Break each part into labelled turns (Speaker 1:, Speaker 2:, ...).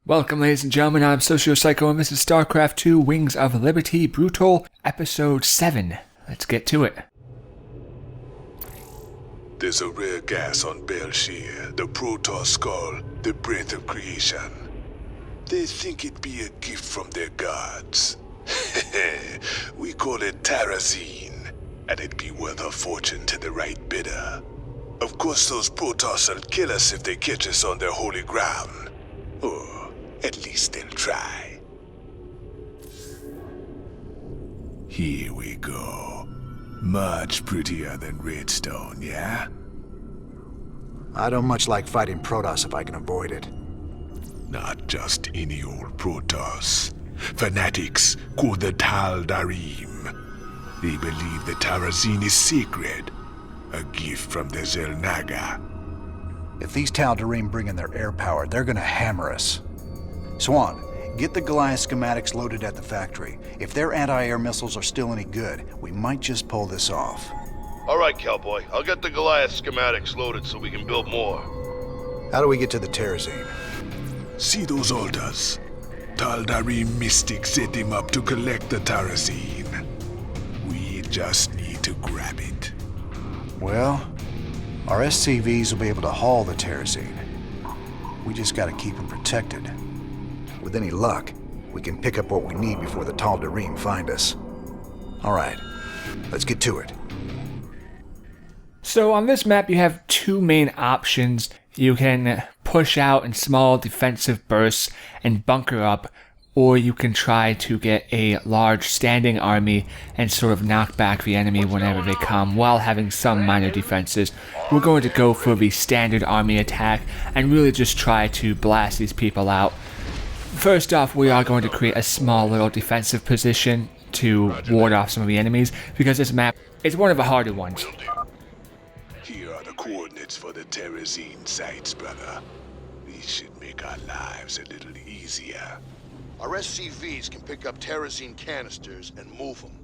Speaker 1: Welcome, ladies and gentlemen, I'm SocioPsycho, and this is StarCraft 2 Wings of Liberty Brutal, Episode 7. Let's get to it.
Speaker 2: There's a rare gas on Belshir, the Protoss skull, the breath of creation. They think it be a gift from their gods. We call it Terrazine, and it'd be worth a fortune to the right bidder. Of course, those Protoss will kill us if they catch us on their holy ground. Or at least they'll try. Here we go. Much prettier than Redstone, yeah?
Speaker 3: I don't much like fighting Protoss if I can avoid it.
Speaker 2: Not just any old Protoss. Fanatics called the Tal Darim. They believe the Terrazine is sacred. A gift from the Zelnaga.
Speaker 3: If these Tal'Darim bring in their air power, they're gonna hammer us. Swan, get the Goliath schematics loaded at the factory. If their anti-air missiles are still any good, we might just pull this off.
Speaker 4: All right, cowboy. I'll get the Goliath schematics loaded so we can build more.
Speaker 3: How do we get to the Terrazine?
Speaker 2: See those altars? Tal'Darim mystics set him up to collect the Terrazine. We just need to grab it.
Speaker 3: Well, our SCVs will be able to haul the Terrazine. We just gotta keep them protected. With any luck, we can pick up what we need before the Tal'Darim find us. All right, let's get to it.
Speaker 1: So on this map, you have two main options. You can push out in small defensive bursts and bunker up, or you can try to get a large standing army and sort of knock back the enemy whenever they come while having some minor defenses. We're going to go for the standard army attack and really just try to blast these people out. First off, we are going to create a small little defensive position to ward off some of the enemies, because this map is one of the harder ones.
Speaker 2: Here are the coordinates for the Terrazine sites, brother. These should make our lives a little easier.
Speaker 4: Our SCVs can pick up Terrazine canisters and move them.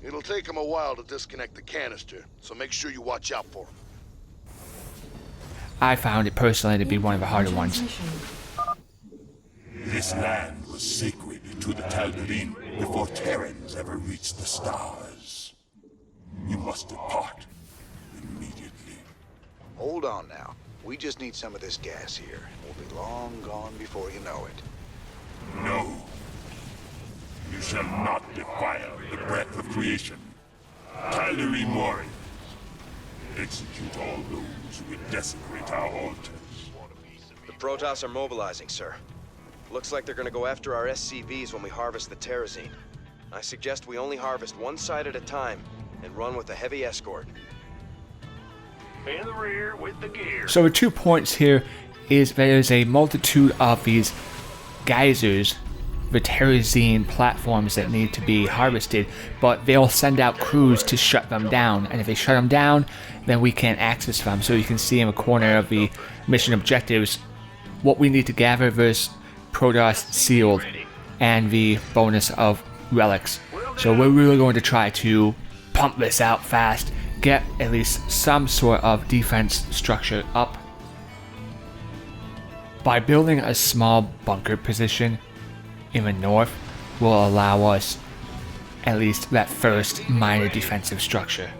Speaker 4: It'll take them a while to disconnect the canister, so make sure you watch out for them.
Speaker 1: I found it personally to be one of the harder ones.
Speaker 5: This land was sacred to the Tal'Darim before Terrans ever reached the stars. You must depart immediately.
Speaker 3: Hold on now. We just need some of this gas here. We'll be long gone before you know it.
Speaker 5: No. You shall not defile the breath of creation. Tal'Darim warriors, execute all those who would desecrate our altars.
Speaker 6: The Protoss are mobilizing, sir. Looks like they're gonna go after our SCVs when we harvest the Terrazine. I suggest we only harvest one side at a time and run with a heavy escort.
Speaker 4: In the rear with the gear.
Speaker 1: So the 2 points here is there's a multitude of these geysers, the Terrazine platforms that need to be harvested, but they'll send out crews to shut them down, and if they shut them down, then we can't access them. So you can see in the corner of the mission objectives what we need to gather versus Protoss sealed and the bonus of relics. So we're really going to try to pump this out fast, get at least some sort of defense structure up. By building a small bunker position in the north will allow us at least that first minor defensive structure.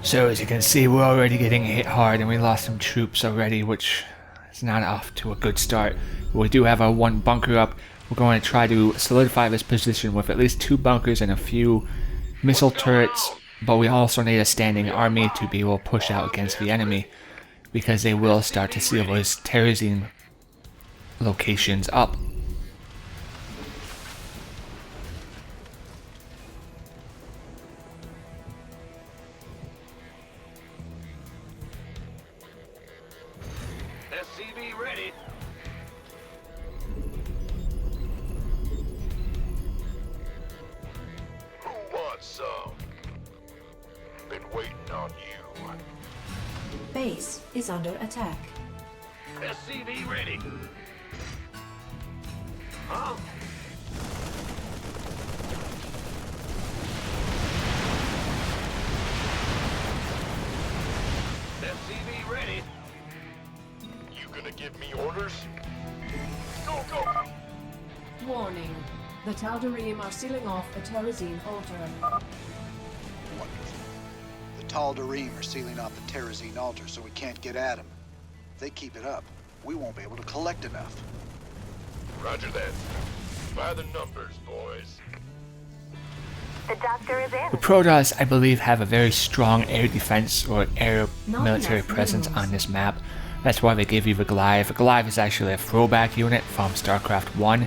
Speaker 1: So as you can see, we're already getting hit hard and we lost some troops already, which is not off to a good start. We do have our one bunker up. We're going to try to solidify this position with at least 2 bunkers and a few missile turrets, but we also need a standing army to be able to push out against the enemy, because they will start to seal those Terrazine locations up.
Speaker 4: SCV ready. Who wants some? Been waiting on you.
Speaker 7: Base is under attack.
Speaker 4: SCV ready. Huh? SCV ready. You gonna give me orders? Go, go!
Speaker 7: Warning. The Tal'Darim are sealing off a Terrazine altar.
Speaker 3: Wonderful. The Tal'Darim are sealing off the Terrazine altar so we can't get at them. If they keep it up, we won't be able to collect enough.
Speaker 5: Roger that. By the numbers, boys.
Speaker 8: The doctor is in.
Speaker 1: The Protoss, I believe, have a very strong air defense or air military presence on this map. That's why they give you the Goliath. The Goliath is actually a throwback unit from StarCraft 1.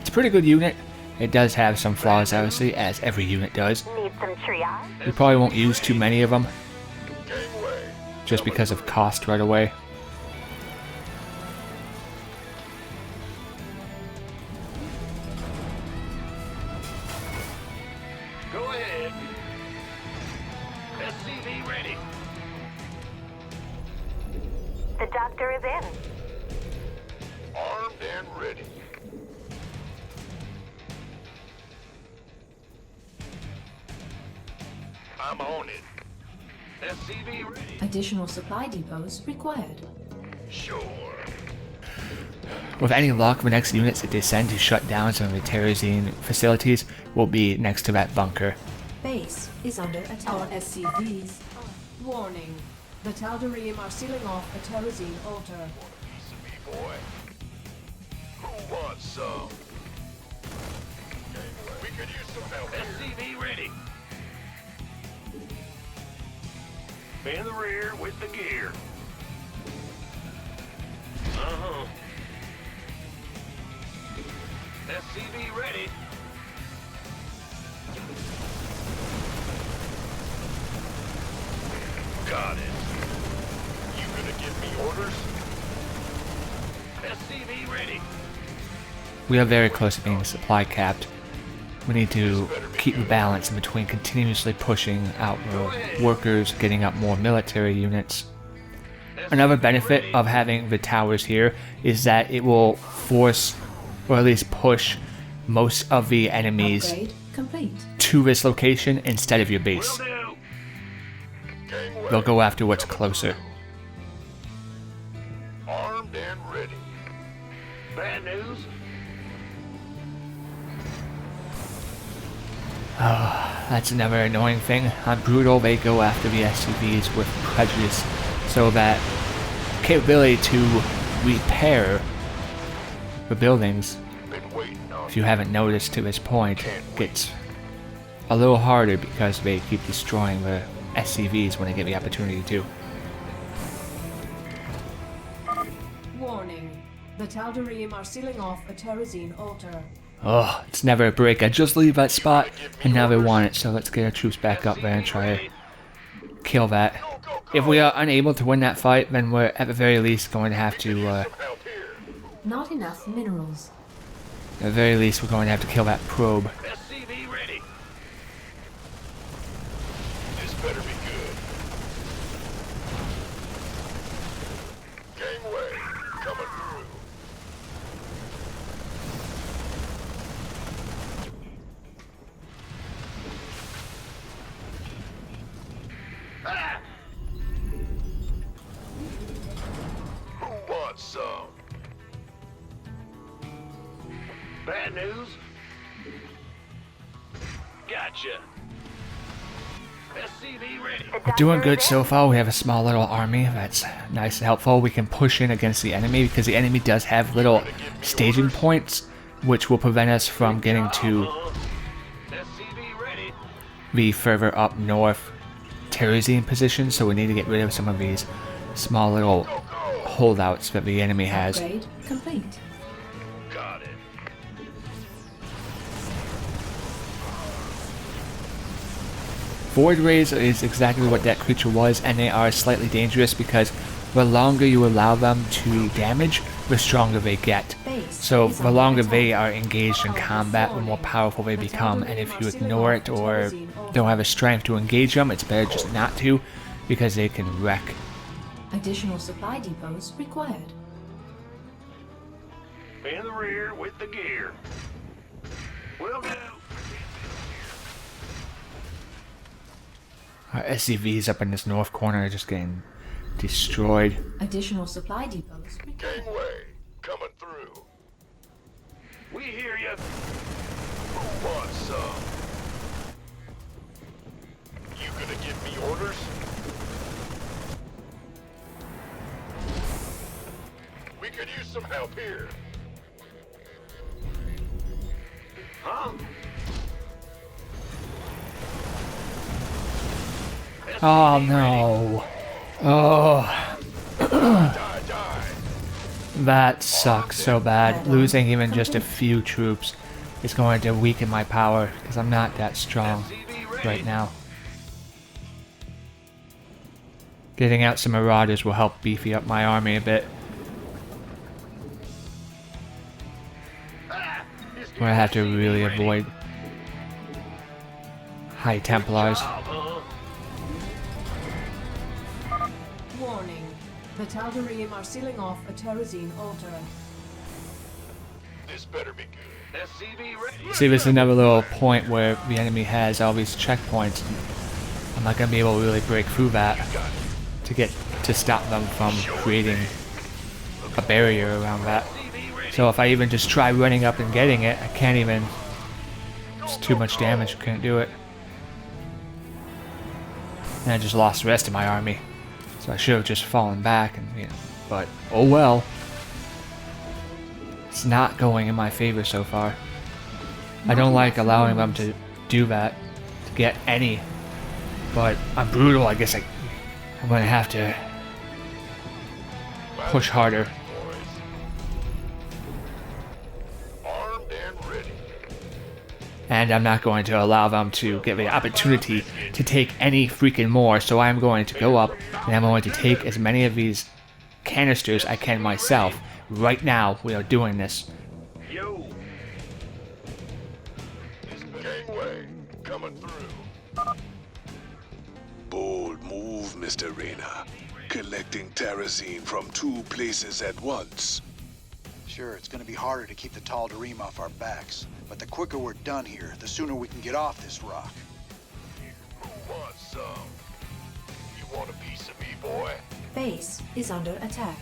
Speaker 1: It's a pretty good unit. It does have some flaws, obviously, as every unit does.
Speaker 8: Need some triage?
Speaker 1: We probably won't use too many of them, just because of cost right away.
Speaker 5: Go ahead. SCV ready.
Speaker 8: The doctor is in.
Speaker 5: Armed and ready. I'm on it. SCV ready.
Speaker 7: Additional supply depots required.
Speaker 5: Sure.
Speaker 1: With any luck, the next units that they send to shut down some of the Terrazine facilities will be next to that bunker.
Speaker 7: Base is under attack. Our SCVs. Warning. The Tal'Darim are sealing off a Terrazine altar.
Speaker 5: Piece of me, boy. Who wants some? We could use some help. SCV ready. In the rear with the gear. Uh-huh. SCV ready. Got it. You gonna give me orders? SCV ready.
Speaker 1: We are very close to being supply capped. We need to keep the balance in between continuously pushing out more workers, getting up more military units. Another benefit of having the towers here is that it will force, or at least push, most of the enemies
Speaker 7: Upgrade complete.
Speaker 1: to this location instead of your base. They'll go after what's closer.
Speaker 5: Armed and ready. Bad news?
Speaker 1: That's another annoying thing. On Brutal, they go after the SCVs with prejudice, so that capability to repair the buildings,
Speaker 5: Been waiting on
Speaker 1: if you haven't noticed to this point, gets a little harder because they keep destroying the SCVs when they get the opportunity to.
Speaker 7: Warning. The Tal'Darim are sealing off a Terrazine altar.
Speaker 1: Oh, it's never a break. I just leave that spot, and now they want it, so let's get our troops back up there and try to kill that. If we are unable to win that fight, then we're at the very least going to have to,
Speaker 5: help here.
Speaker 7: Not enough minerals.
Speaker 1: at the very least we're going to have to kill that probe.
Speaker 5: SCV ready. This better be good. Gangway coming through. Ah! Who wants some? Bad news? Gotcha. SCV ready.
Speaker 1: We're doing good so far. We have a small little army that's nice and helpful. We can push in against the enemy because the enemy does have little staging points, which will prevent us from getting to
Speaker 5: SCV ready.
Speaker 1: the further up north Terrazine position, so we need to get rid of some of these small little holdouts that the enemy has.
Speaker 7: Upgrade complete.
Speaker 5: Got it.
Speaker 1: Void Rays is exactly what that creature was, and they are slightly dangerous because the longer you allow them to damage, the stronger they get. So the longer they are engaged in combat, the more powerful they become, and if you ignore it or don't have the strength to engage them, it's better just not to, because they can wreck.
Speaker 7: Additional supply depots required.
Speaker 5: In the rear with the gear. Will do.
Speaker 1: Our SCVs up in this north corner are just getting destroyed.
Speaker 7: Additional supply depots required.
Speaker 5: Gangway coming through.
Speaker 4: We hear you. Who wants some? You gonna give me orders? We could use some help here. Huh?
Speaker 1: Oh no. Oh.
Speaker 4: Die, die.
Speaker 1: That sucks so bad. Losing even just a few troops is going to weaken my power because I'm not that strong right now. Getting out some marauders will help beefy up my army a bit. I'm gonna have to really avoid High Templars.
Speaker 7: Warning. The Tal'Darim are sealing off a Terrazine altar.
Speaker 4: This better be good. SCV ready.
Speaker 1: See, this is another little point where the enemy has all these checkpoints. I'm not gonna be able to really break through that to stop them from creating a barrier around that. So if I even just try running up and getting it, I can't even. It's too much damage. Couldn't do it. And I just lost the rest of my army. So I should have just fallen back, and but oh well. It's not going in my favor so far. I don't like allowing them to do that, to get any. But I'm brutal, I guess I'm gonna have to push harder.
Speaker 4: Armed and ready.
Speaker 1: And I'm not going to allow them to get the opportunity to take any freaking more, so I'm going to go up and I'm going to take as many of these canisters I can myself. Right now, we are doing this.
Speaker 4: Yo. This gangway coming through.
Speaker 2: Bold move, Mr. Reyna. Collecting Terrazine from 2 places at once.
Speaker 3: Sure, it's gonna be harder to keep the Tal'Darim off our backs, but the quicker we're done here, the sooner we can get off this rock.
Speaker 4: Who wants some? You want a piece of me, boy?
Speaker 7: Base is under attack.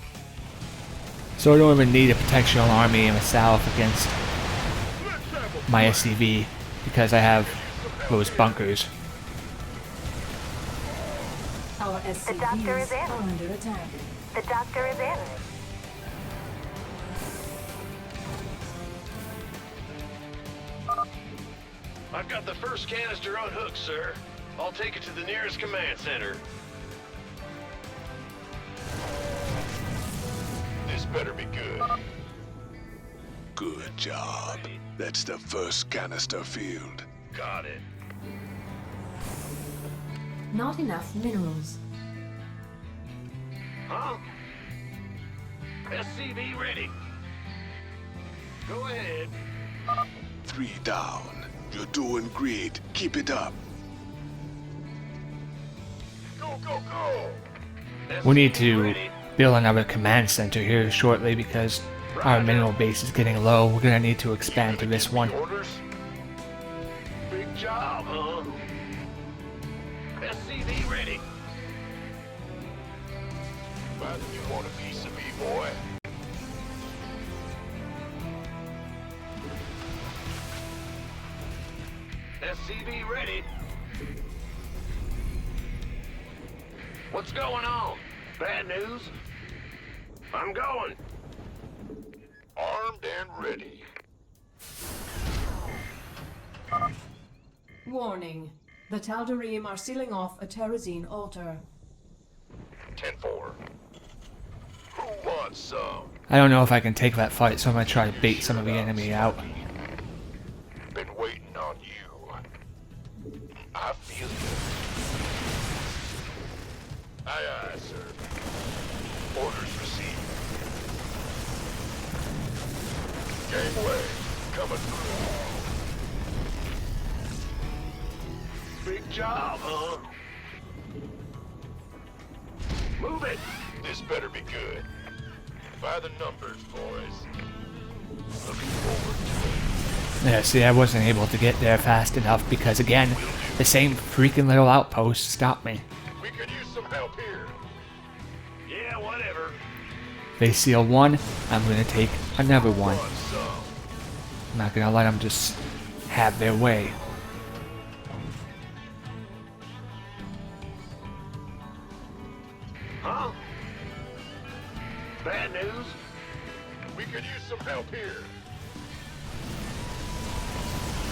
Speaker 1: So I don't even need a protectional army in the south against my SCV because I have those bunkers.
Speaker 7: Our
Speaker 8: The doctor is
Speaker 7: SCVs
Speaker 8: in.
Speaker 7: are under attack.
Speaker 8: The doctor is in.
Speaker 4: I've got the first canister unhooked, sir. I'll take it to the nearest command center. This better be good.
Speaker 2: Good job. That's the first canister filled.
Speaker 4: Got it.
Speaker 7: Not enough minerals.
Speaker 4: Huh? SCV ready. Go ahead.
Speaker 2: 3 down. You're doing great. Keep it up.
Speaker 4: Go, go, go!
Speaker 1: We need to build another command center here shortly because our mineral base is getting low. We're gonna need to expand to this one.
Speaker 4: Orders? Big job, huh? SCV ready. Whether you want a piece of me, boy. SCV ready. What's going on? Bad news? I'm going. Armed and ready.
Speaker 7: Warning. The Tal'Darim are sealing off a Terrazine altar.
Speaker 4: 10-4. Who wants some?
Speaker 1: I don't know if I can take that fight, so I'm gonna try to bait some of the enemy out.
Speaker 4: Been waiting on you. I feel you. Aye, aye, sir. Orders received. Gangway coming through. Big job, huh? Move it. This better be good. By the numbers, boys. Looking forward to it.
Speaker 1: Yeah, see, I wasn't able to get there fast enough because, again, the same freaking little outpost stopped me.
Speaker 4: We could use some help here. Yeah, whatever.
Speaker 1: They seal one, I'm gonna take another one.
Speaker 4: Want some?
Speaker 1: I'm not gonna let them just have their way.
Speaker 4: Huh? Bad news? We could use some help here.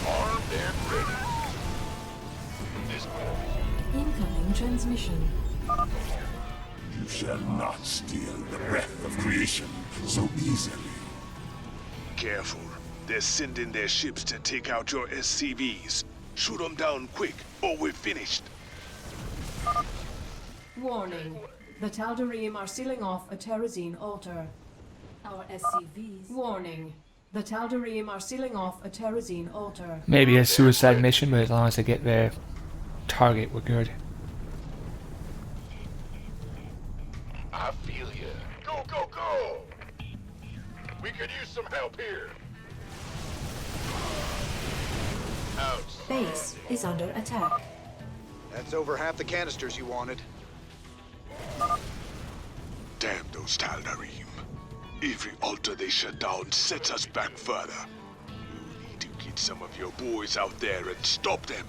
Speaker 4: Armed and ready. This way.
Speaker 7: Incoming transmission.
Speaker 5: You shall not steal the breath of creation so easily.
Speaker 2: Careful. They're sending their ships to take out your SCVs. Shoot them down quick, or we're finished.
Speaker 7: Warning. The Tal'Darim are sealing off a Terrazine altar. Our SCVs. Warning. The Tal'Darim are sealing off a Terrazine altar.
Speaker 1: Maybe a suicide mission, but as long as they get their target, we're good.
Speaker 4: I feel ya. Go, go, go! We could use some help here. Out.
Speaker 7: Base is under attack.
Speaker 3: That's over half the canisters you wanted.
Speaker 2: Damn those Tal'Darim. Every altar they shut down sets us back further. You need to get some of your boys out there and stop them.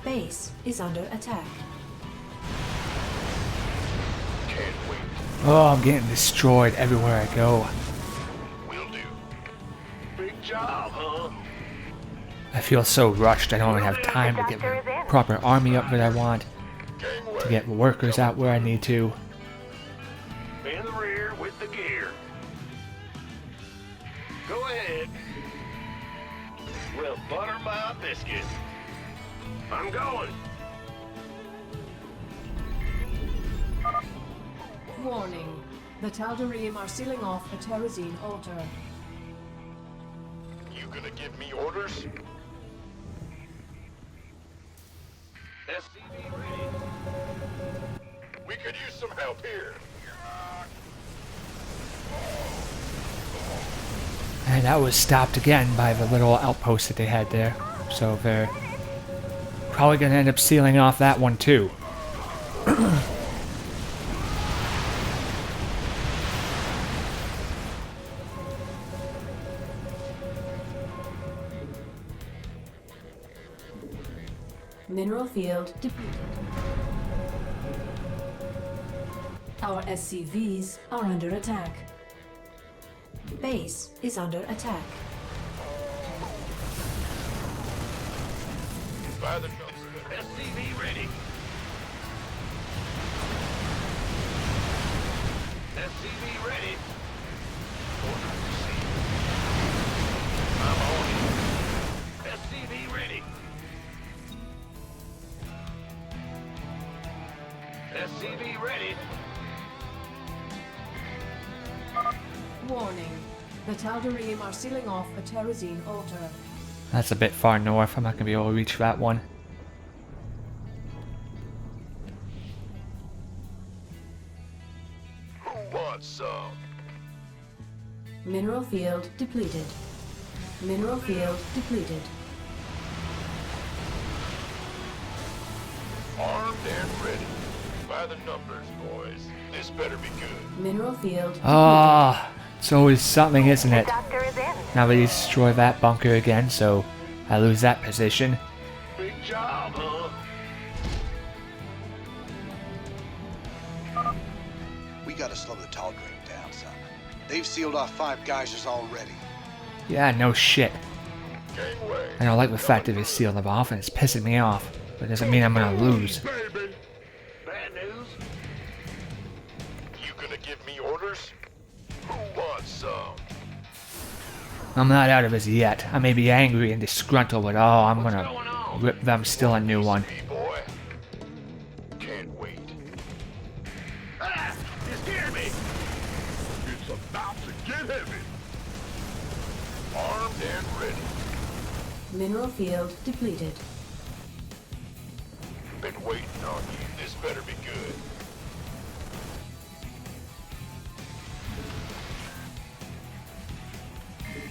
Speaker 7: Base is under attack.
Speaker 4: Can't wait.
Speaker 1: Oh, I'm getting destroyed everywhere I go.
Speaker 4: Will do. Big job, huh?
Speaker 1: I feel so rushed. I don't even have time to get my proper army up that I want, to get workers out where I need to.
Speaker 4: In the rear with the gear. Go ahead. Well, butter my biscuit. I'm going.
Speaker 7: Warning. The Tal'Darim are sealing off a Terrazine altar.
Speaker 4: You gonna give me orders? SCV ready. We could use some help here.
Speaker 1: And that was stopped again by the little outpost that they had there. So they're probably going to end up sealing off that one too.
Speaker 7: Mineral field depleted. Our SCVs are under attack. Base is under attack.
Speaker 4: By the SCV ready. SCV ready. Order received. I'm on it. SCV ready. SCV ready.
Speaker 7: Warning. The Tal'Darim are sealing off a Terrazine altar.
Speaker 1: That's a bit far north. I'm not going to be able to reach that one.
Speaker 4: Who wants some?
Speaker 7: Mineral field depleted. Mineral field depleted.
Speaker 4: Armed and ready. By the numbers, boys. This better be good.
Speaker 7: Mineral field depleted.
Speaker 1: Ah, it's always something, isn't it?
Speaker 8: Doctor is in.
Speaker 1: Now they destroy that bunker again, so I lose that position.
Speaker 4: Big job, huh?
Speaker 3: We gotta slow the Tal'Darim down, son. They've sealed off 5 geysers already.
Speaker 1: Yeah, no shit.
Speaker 4: Gangway.
Speaker 1: I don't like the fact that they sealed them off and it's pissing me off. But it doesn't mean I'm going to lose.
Speaker 4: Baby. Bad news? You gonna give me orders? Who wants some?
Speaker 1: I'm not out of this yet. I may be angry and disgruntled, but oh, I'm going
Speaker 4: What's
Speaker 1: to
Speaker 4: going on?
Speaker 1: rip them still a new one.
Speaker 4: Hey, boy. Can't wait. Ah! You scared me! It's about to get heavy. Armed and ready.
Speaker 7: Mineral field depleted.
Speaker 4: Been waiting on you. This better be good.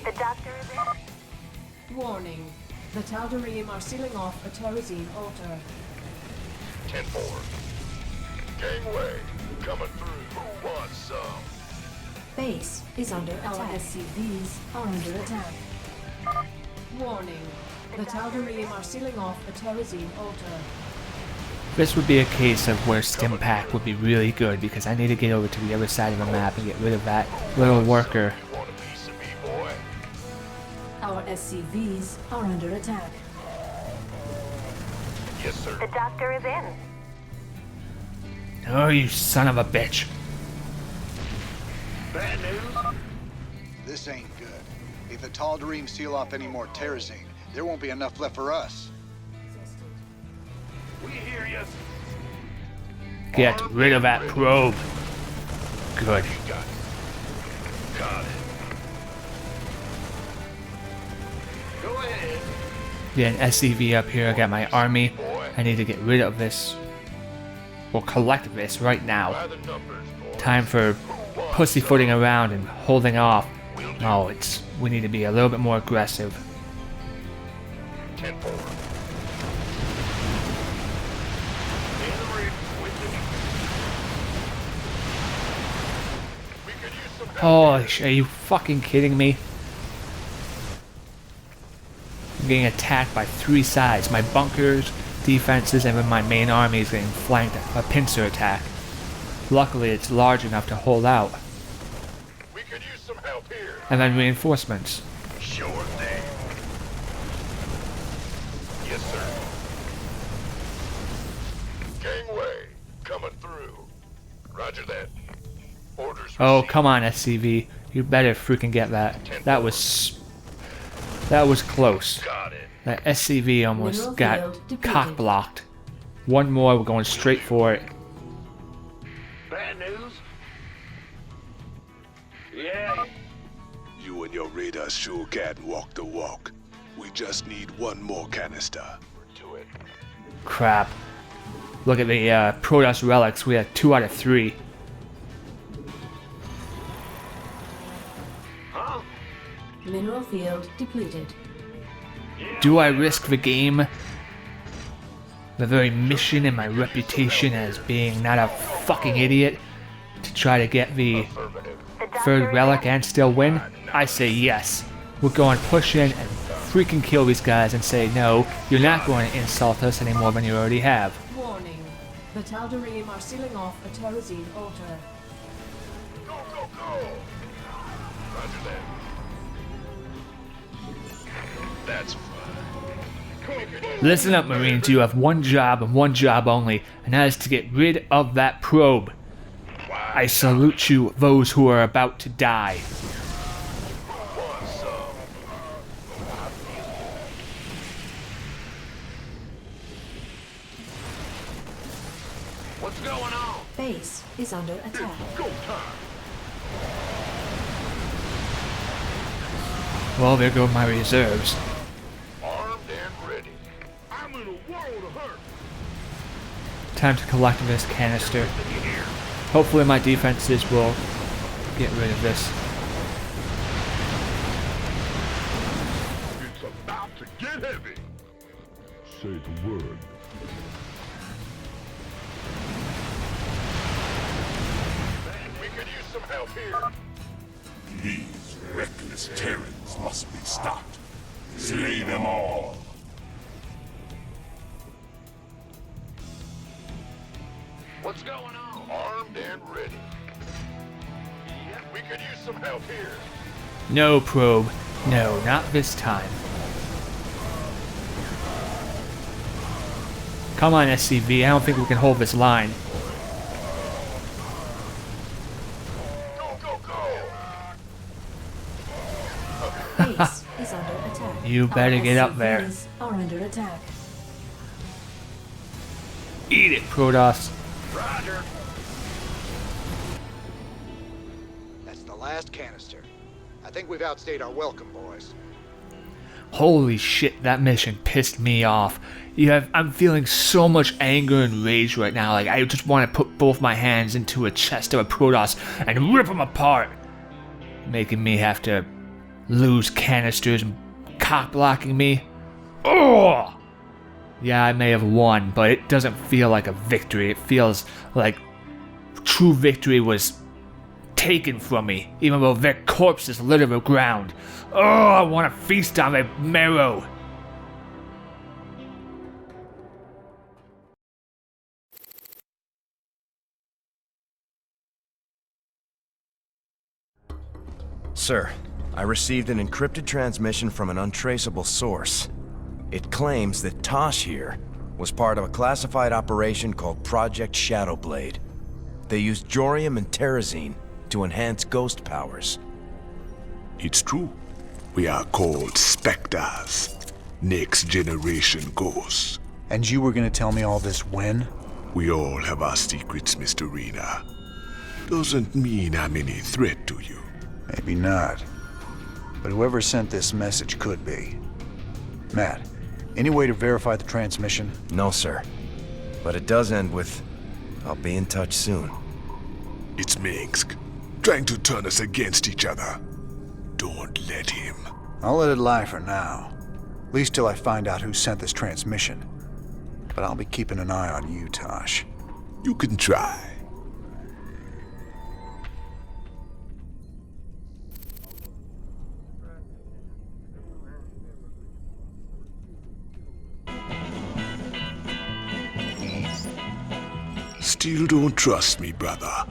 Speaker 8: The doctor is in.
Speaker 7: Warning. The Tal'Darim are sealing off a Terrazine altar.
Speaker 4: 10-4. Gangway. Coming through. Who wants some?
Speaker 7: Base is under attack. Our SCVs are under attack. Warning. The Tal'Darim are sealing off a Terrazine altar.
Speaker 1: This would be a case of where Stimpack would be really good because I need to get over to the other side of the map and get rid of that little worker.
Speaker 7: Our SCVs are under attack.
Speaker 5: Yes, sir.
Speaker 8: The doctor is in.
Speaker 1: Oh, you son of a bitch.
Speaker 5: Bad news?
Speaker 3: This ain't good. If the Tal'Darim seal off any more Terrazine, there won't be enough left for us.
Speaker 5: We hear you.
Speaker 1: Get rid of that probe. Good.
Speaker 5: Got it. Got it. Go ahead.
Speaker 1: Get an SCV up here. I got my army. I need to get rid of this. Or collect this right now.
Speaker 5: By the numbers, boy.
Speaker 1: Time for pussyfooting around and holding off. No, we need to be a little bit more aggressive.
Speaker 5: 10-4.
Speaker 1: Oh, are you fucking kidding me? I'm getting attacked by 3 sides. My bunkers, defenses, and then my main army is getting flanked. A pincer attack. Luckily, it's large enough to hold out.
Speaker 5: We could use some help here.
Speaker 1: And then reinforcements.
Speaker 5: Sure thing. Yes, sir. Gangway coming through. Roger that. Orders
Speaker 1: Oh,
Speaker 5: received.
Speaker 1: come on, SCV. You better freaking get that. That was close.
Speaker 5: Got it.
Speaker 1: That SCV almost
Speaker 7: Mineral
Speaker 1: got
Speaker 7: field depleted.
Speaker 1: cock blocked. One more, we're going straight for it.
Speaker 5: Bad news? Yeah.
Speaker 2: You and your radar sure can walk the walk. We just need one more canister.
Speaker 5: To it.
Speaker 1: Crap. Look at the Protoss relics. We had 2 out of 3.
Speaker 5: Huh?
Speaker 7: Mineral field depleted.
Speaker 1: Do I risk the game? The very mission and my reputation as being not a fucking idiot to try to get the
Speaker 5: Affirmative.
Speaker 8: The doctor
Speaker 1: 3rd
Speaker 8: is
Speaker 1: relic
Speaker 8: in.
Speaker 1: and still win? I say yes. We're going to push in and freaking kill these guys and say no, you're not going to insult us any more than you already have.
Speaker 7: Warning. The Tal'Darim are sealing off a Terrazine altar.
Speaker 5: Go, go, go! Roger that. That's fine.
Speaker 1: Listen up, Marines, you have one job and one job only, and that is to get rid of that probe. I salute you, those who are about to die.
Speaker 5: What's going on?
Speaker 7: Base is under attack.
Speaker 5: Go time.
Speaker 1: Well, there go my reserves.
Speaker 5: Armed and ready. I'm in a world of hurt.
Speaker 1: Time to collect this canister. Hopefully my defenses will get rid of this.
Speaker 5: It's about to get heavy. Say the word. We could use some help here. These reckless Terrans must be stopped. Slay them all. What's going on? Armed and ready. We could use some help here.
Speaker 1: No, probe. No, not this time. Come on, SCV. I don't think we can hold this line.
Speaker 5: Go, go, go!
Speaker 7: Base is under attack.
Speaker 1: You better
Speaker 7: Our
Speaker 1: get up there.
Speaker 7: SCVs are under attack.
Speaker 1: Eat it, Protoss.
Speaker 5: Roger.
Speaker 3: That's the last canister. I think we've outstayed our welcome, boys.
Speaker 1: Holy shit, that mission pissed me off. I'm feeling so much anger and rage right now. Like, I just want to put both my hands into a chest of a Protoss and rip them apart. Making me have to lose canisters and cock blocking me. Oh! Yeah, I may have won, but it doesn't feel like a victory. It feels like true victory was taken from me, even though their corpses litter the ground. Oh, I want to feast on their marrow.
Speaker 6: Sir, I received an encrypted transmission from an untraceable source. It claims that Tosh here was part of a classified operation called Project Shadowblade. They used Jorium and Terrazine to enhance ghost powers.
Speaker 2: It's true. We are called Spectres. Next generation ghosts.
Speaker 3: And you were gonna tell me all this when?
Speaker 2: We all have our secrets, Mr. Rena. Doesn't mean I'm any threat to you.
Speaker 3: Maybe not. But whoever sent this message could be. Matt, any way to verify the transmission?
Speaker 6: No, sir. But it does end with, "I'll be in touch soon."
Speaker 2: It's Minsk, trying to turn us against each other. Don't let him.
Speaker 3: I'll let it lie for now. At least till I find out who sent this transmission. But I'll be keeping an eye on you, Tosh.
Speaker 2: You can try. Still don't trust me, brother.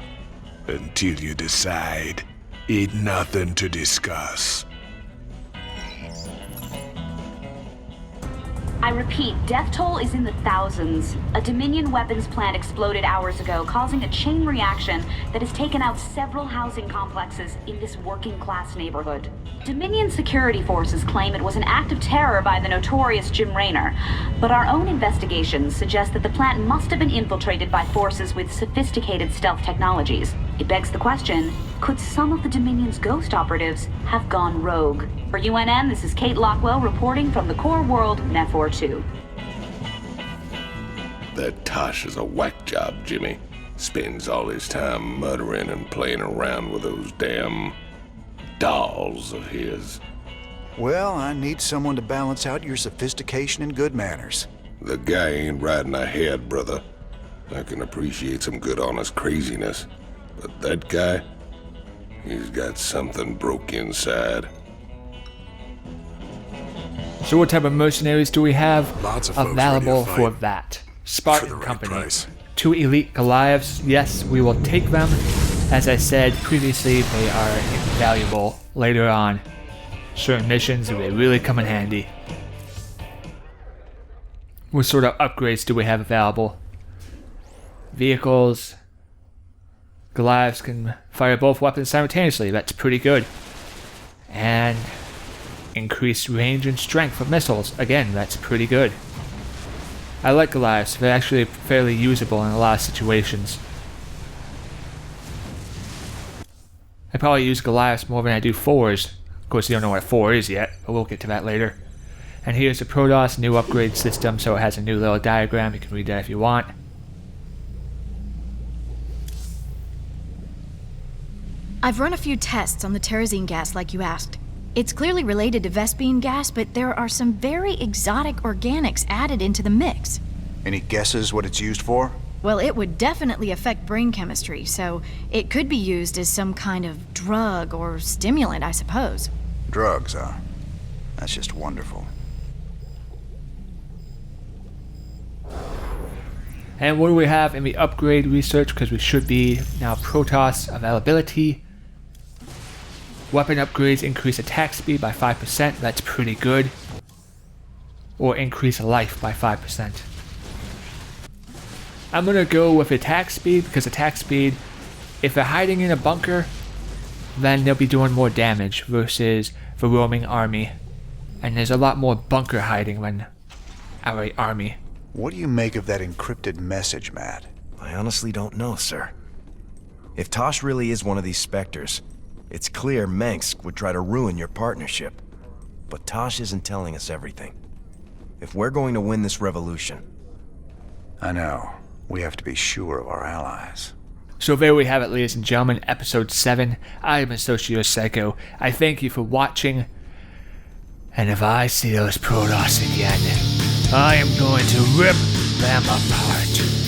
Speaker 2: Until you decide, ain't nothing to discuss.
Speaker 9: I repeat, death toll is in the thousands. A Dominion weapons plant exploded hours ago, causing a chain reaction that has taken out several housing complexes in this working-class neighborhood. Dominion security forces claim it was an act of terror by the notorious Jim Raynor, but our own investigations suggest that the plant must have been infiltrated by forces with sophisticated stealth technologies. It begs the question, could some of the Dominion's ghost operatives have gone rogue? For UNN, this is Kate Lockwell reporting from the core world, Nefor-2.
Speaker 10: That Tosh is a whack job, Jimmy. Spends all his time muttering and playing around with those damn dolls of his.
Speaker 3: Well, I need someone to balance out your sophistication and good manners.
Speaker 10: The guy ain't riding ahead, brother. I can appreciate some good honest craziness. But that guy, he's got something broke inside.
Speaker 1: So what type of mercenaries do we have
Speaker 2: Lots of folks
Speaker 1: available
Speaker 2: ready to
Speaker 1: for
Speaker 2: fight.
Speaker 1: that?
Speaker 2: For
Speaker 1: Spartan
Speaker 2: the right
Speaker 1: Company.
Speaker 2: price.
Speaker 1: 2 elite Goliaths, yes, we will take them. As I said previously, they are invaluable later on. Certain missions, they really come in handy. What sort of upgrades do we have available? Vehicles. Goliaths can fire both weapons simultaneously, that's pretty good. And increased range and strength of missiles, again, that's pretty good. I like Goliaths, they're actually fairly usable in a lot of situations. I probably use Goliaths more than I do 4s. Of course, you don't know what a 4 is yet, but we'll get to that later. And here's the Protoss new upgrade system, so it has a new little diagram. You can read that if you want.
Speaker 11: I've run a few tests on the Terrazine gas like you asked. It's clearly related to Vespene gas, but there are some very exotic organics added into the mix.
Speaker 3: Any guesses what it's used for?
Speaker 11: Well, it would definitely affect brain chemistry, so it could be used as some kind of drug or stimulant, I suppose.
Speaker 3: Drugs, huh? That's just wonderful.
Speaker 1: And what do we have in the upgrade research? Because we should be now Protoss availability. Weapon upgrades increase attack speed by 5%, that's pretty good. Or increase life by 5%. I'm gonna go with attack speed, because attack speed, if they're hiding in a bunker, then they'll be doing more damage versus the roaming army. And there's a lot more bunker hiding than our army.
Speaker 3: What do you make of that encrypted message, Matt?
Speaker 6: I honestly don't know, sir. If Tosh really is one of these Spectres, it's clear Mengsk would try to ruin your partnership. But Tosh isn't telling us everything. If we're going to win this revolution...
Speaker 3: I know. We have to be sure of our allies.
Speaker 1: So there we have it, ladies and gentlemen, episode 7. I am SocioPsycho. I thank you for watching. And if I see those Protoss again, I am going to rip them apart.